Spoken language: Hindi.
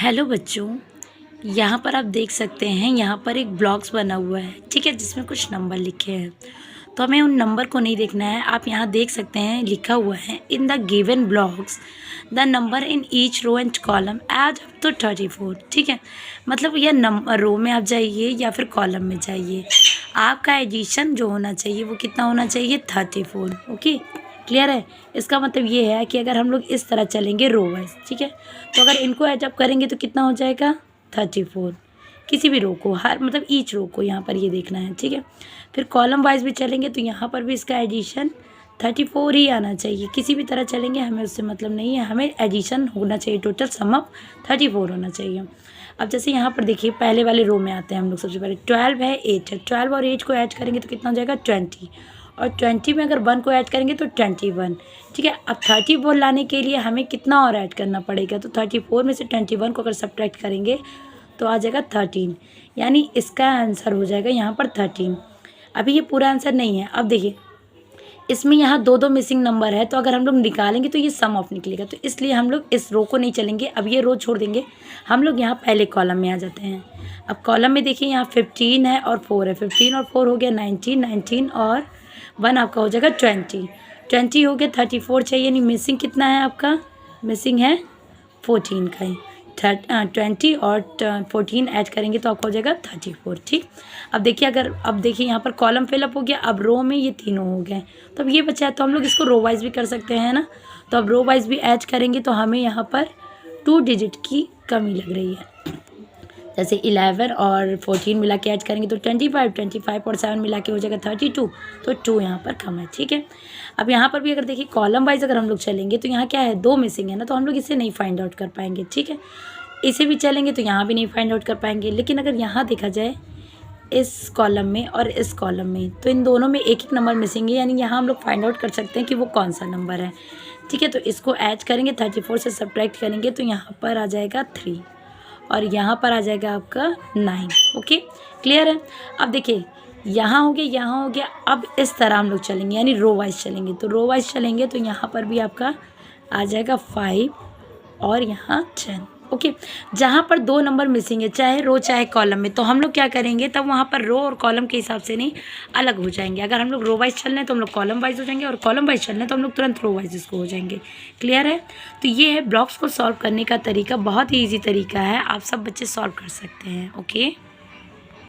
हेलो बच्चों, यहाँ पर आप देख सकते हैं यहाँ पर एक ब्लॉक्स बना हुआ है, ठीक है, जिसमें कुछ नंबर लिखे हैं। तो हमें उन नंबर को नहीं देखना है। आप यहाँ देख सकते हैं लिखा हुआ है in the given blocks the number in each row and column add up to 34। ठीक है, मतलब यह नंबर रो में आप जाइए या फिर कॉलम में जाइए, आपका एडिशन जो होना चाहिए वो कितना होना चाहिए 34। ओके, क्लियर है। इसका मतलब ये है कि अगर हम लोग इस तरह चलेंगे रो वाइज, ठीक है, तो अगर इनको ऐड अप करेंगे तो कितना हो जाएगा 34। किसी भी रो को, हर मतलब ईच रो को यहाँ पर ये देखना है, ठीक है। फिर कॉलम वाइज भी चलेंगे तो यहाँ पर भी इसका एडिशन 34 ही आना चाहिए। किसी भी तरह चलेंगे हमें उससे मतलब नहीं है, हमें एडिशन होना चाहिए, टोटल सम अप 34 होना चाहिए। अब जैसे यहाँ पर देखिए पहले वाले रो में आते हैं हम लोग। सबसे पहले 12 है, 8 है, 12 और 8 को ऐड करेंगे तो कितना हो जाएगा 20, और 20 में अगर 1 को ऐड करेंगे तो 21। ठीक है, अब 34 लाने के लिए हमें कितना और ऐड करना पड़ेगा, तो 34 में से 21 को अगर सब्ट्रैक्ट करेंगे तो आ जाएगा 13, यानी इसका आंसर हो जाएगा यहाँ पर 13। अभी ये पूरा आंसर नहीं है। अब देखिए इसमें यहाँ दो दो मिसिंग नंबर है, तो अगर हम लोग निकालेंगे तो ये सम ऑफ निकलेगा, तो इसलिए हम लोग इस रो को नहीं चलेंगे। अब ये रो छोड़ देंगे, हम लोग यहाँ पहले कॉलम में आ जाते हैं। अब कॉलम में देखिए यहाँ 15 है और 4 है, 15 और 4 हो गया 19, 19 और 1 आपका हो जाएगा 20, 20 हो गया 34 चाहिए, यानी मिसिंग कितना है आपका, मिसिंग है 14 का ही। 20 और 14 ऐड करेंगे तो आपको हो जाएगा 34। ठीक, अब देखिए अब देखिए यहाँ पर कॉलम फिलअप हो गया, अब रो में ये तीनों हो गए, तो अब ये बचा है, तो हम लोग इसको रो वाइज भी कर सकते हैं ना। तो अब रो वाइज भी ऐड करेंगे तो हमें यहाँ पर 2 डिजिट की कमी लग रही है। जैसे 11 और 14 मिला के ऐड करेंगे तो 25, 25 और 7 मिला के हो जाएगा 32, तो 2 यहाँ पर कम है। ठीक है, अब यहाँ पर भी अगर देखिए कॉलम वाइज अगर हम लोग चलेंगे तो यहाँ क्या है, 2 मिसिंग है ना, तो हम लोग इसे नहीं फाइंड आउट कर पाएंगे। ठीक है, इसे भी चलेंगे तो यहाँ भी नहीं फाइंड आउट कर पाएंगे। लेकिन अगर यहाँ देखा जाए इस कॉलम में और इस कॉलम में, तो इन दोनों में एक एक नंबर मिसिंग है, यानी यहाँ हम लोग फाइंड आउट कर सकते हैं कि वो कौन सा नंबर है। ठीक है, तो इसको ऐड करेंगे, 34 से सब्ट्रैक्ट करेंगे तो यहाँ पर आ जाएगा 3 और यहाँ पर आ जाएगा आपका 9। ओके, क्लियर है। अब देखिए यहाँ हो गया, यहाँ हो गया। अब इस तरह हम लोग चलेंगे, यानी रो वाइज चलेंगे, तो रो वाइज चलेंगे तो यहाँ पर भी आपका आ जाएगा 5 और यहाँ 10। ओके, जहाँ पर 2 नंबर मिसिंग है, चाहे रो चाहे कॉलम में, तो हम लोग क्या करेंगे, तब वहाँ पर रो और कॉलम के हिसाब से नहीं अलग हो जाएंगे। अगर हम लोग रो वाइज चल रहे हैं तो हम लोग कॉलम वाइज हो जाएंगे, और कॉलम वाइज चल रहे हैं तो हम लोग तुरंत रो वाइज इसको हो जाएंगे। क्लियर है। तो ये है ब्लॉक्स को सॉल्व करने का तरीका, बहुत ही ईजी तरीका है, आप सब बच्चे सॉल्व कर सकते हैं। ओके।